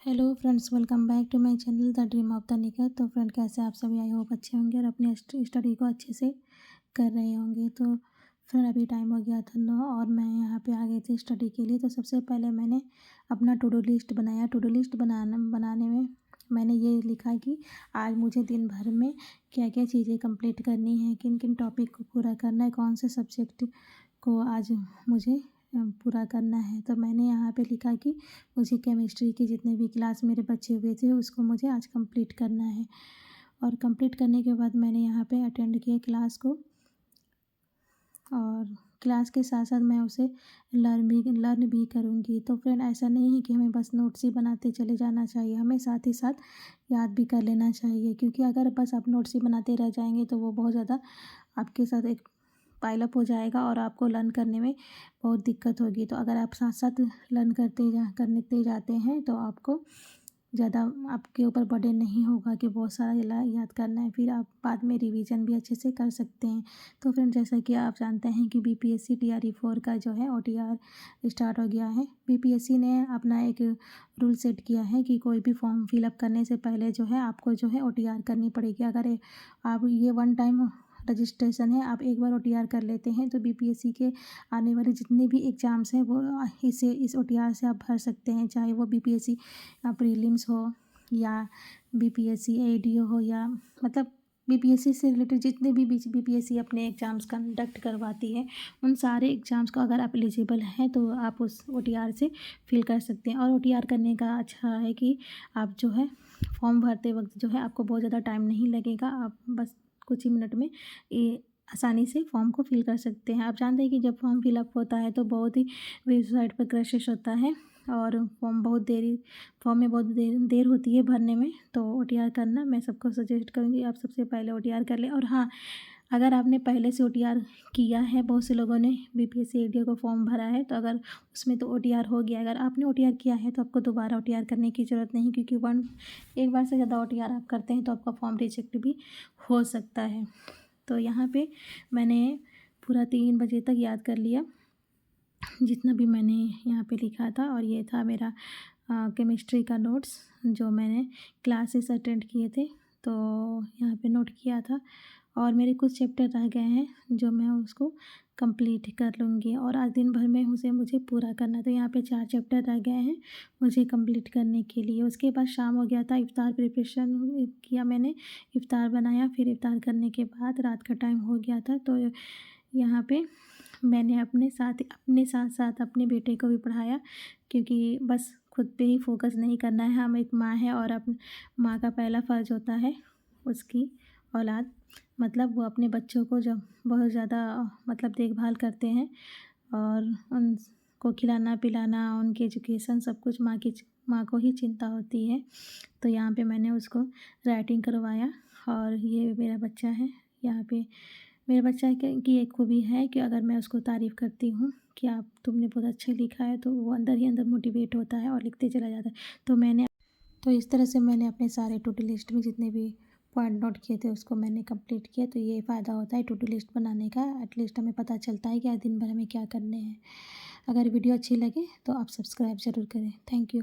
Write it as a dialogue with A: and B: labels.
A: Hello friends, welcome back to my channel the dream of the Nikhat. तो friend, कैसे आप सभी? आई होप अच्छे होंगे और अपनी स्टडी को अच्छे से कर रहे होंगे। तो फ्रेंड, अभी टाइम हो गया था 9 और मैं यहाँ पे आ गई थी स्टडी के लिए। तो सबसे पहले मैंने अपना टू डू लिस्ट बनाया। टू डू लिस्ट बनाने में मैंने ये लिखा कि आज मुझे दिन भर में क्या क्या चीज़ें कंप्लीट करनी है, किन किन टॉपिक को पूरा करना है, कौन से सब्जेक्ट को आज मुझे पूरा करना है। तो मैंने यहाँ पे लिखा कि मुझे केमिस्ट्री की जितने भी क्लास मेरे बचे हुए थे उसको मुझे आज कंप्लीट करना है। और कंप्लीट करने के बाद मैंने यहाँ पे अटेंड किया क्लास को, और क्लास के साथ साथ मैं उसे लर्न भी करूँगी। तो फ्रेंड, ऐसा नहीं है कि हमें बस नोट्स ही बनाते चले जाना चाहिए, हमें साथ ही साथ याद भी कर लेना चाहिए। क्योंकि अगर बस आप नोट्स ही बनाते रह जाएंगे तो वो बहुत ज़्यादा आपके साथ एक पाइलअप हो जाएगा और आपको लर्न करने में बहुत दिक्कत होगी। तो अगर आप साथ साथ लर्न करते जाते हैं तो आपको ज़्यादा आपके ऊपर बर्डन नहीं होगा कि बहुत सारा याद करना है। फिर आप बाद में रिवीजन भी अच्छे से कर सकते हैं। तो फ्रेंड, जैसा कि आप जानते हैं कि बीपीएससी टीआरई 4 का जो है ओटीआर स्टार्ट हो गया है। बीपीएससी ने अपना एक रूल सेट किया है कि कोई भी फॉर्म फिलअप करने से पहले जो है आपको जो है ओटीआर करनी पड़ेगी। अगर आप ये वन टाइम रजिस्ट्रेशन है, आप एक बार ओटीआर कर लेते हैं तो बीपीएससी के आने वाले जितने भी एग्ज़ाम्स हैं वो इस ओटीआर से आप भर सकते हैं। चाहे वो बीपीएससी प्रीलिम्स हो या बीपीएससी एडीओ हो, या मतलब बीपीएससी से रिलेटेड जितने भी बीपीएससी अपने एग्ज़ाम्स कंडक्ट करवाती है उन सारे एग्ज़ाम्स को अगर आप एलिजिबल हैं तो आप उस ओटीआर से फिल कर सकते हैं। और ओटीआर करने का अच्छा है कि आप जो है फॉर्म भरते वक्त जो है आपको बहुत ज़्यादा टाइम नहीं लगेगा। आप बस कुछ ही मिनट में ये आसानी से फॉर्म को फिल कर सकते हैं। आप जानते हैं कि जब फॉर्म फिलअप होता है तो बहुत ही वेबसाइट पर क्रशेस होता है और फॉर्म में बहुत देर होती है भरने में। तो ओटीआर करना मैं सबको सजेस्ट करूँगी, आप सबसे पहले ओटीआर कर लें। और हाँ, अगर आपने पहले से ओटीआर किया है, बहुत से लोगों ने बीपीएससी एडीओ को फॉर्म भरा है, तो अगर उसमें तो ओटीआर हो गया, अगर आपने ओटीआर किया है तो आपको दोबारा ओटीआर करने की ज़रूरत नहीं। क्योंकि एक बार से ज़्यादा ओटीआर आप करते हैं तो आपका फॉर्म रिजेक्ट भी हो सकता है। तो यहाँ पे मैंने पूरा 3 बजे तक याद कर लिया जितना भी मैंने यहाँ पे लिखा था। और ये था मेरा केमिस्ट्री का नोट्स जो मैंने क्लासेस अटेंड किए थे, तो यहाँ पे नोट किया था। और मेरे कुछ चैप्टर रह गए हैं जो मैं उसको कंप्लीट कर लूँगी, और आज दिन भर में उसे मुझे पूरा करना। तो यहाँ पे 4 चैप्टर रह गए हैं मुझे कंप्लीट करने के लिए। उसके बाद शाम हो गया था, इफ़्तार प्रिपरेशन किया मैंने, इफ़्तार बनाया। फिर इफ़्तार करने के बाद रात का टाइम हो गया था, तो यहाँ पे मैंने अपने साथ साथ अपने बेटे को भी पढ़ाया। क्योंकि बस खुद पे ही फोकस नहीं करना है, हम एक माँ है और अपनी माँ का पहला फ़र्ज़ होता है उसकी औलाद, मतलब वो अपने बच्चों को जब बहुत ज़्यादा मतलब देखभाल करते हैं और उनको खिलाना पिलाना, उनकी एजुकेशन, सब कुछ माँ को ही चिंता होती है। तो यहाँ पे मैंने उसको राइटिंग करवाया। और ये मेरा बच्चा है, यहाँ पे मेरे बच्चा की एक खूबी है कि अगर मैं उसको तारीफ़ करती हूँ कि आप तुमने बहुत अच्छा लिखा है, तो वो अंदर ही अंदर मोटिवेट होता है और लिखते चला जाता है। तो इस तरह से मैंने अपने सारे टू डू लिस्ट में जितने भी पॉइंट नोट किए थे उसको मैंने कंप्लीट किया। तो ये फ़ायदा होता है टू डू लिस्ट बनाने का, एटलीस्ट हमें पता चलता है कि आज दिन भर हमें क्या करने हैं। अगर वीडियो अच्छी लगे तो आप सब्सक्राइब ज़रूर करें। Thank you.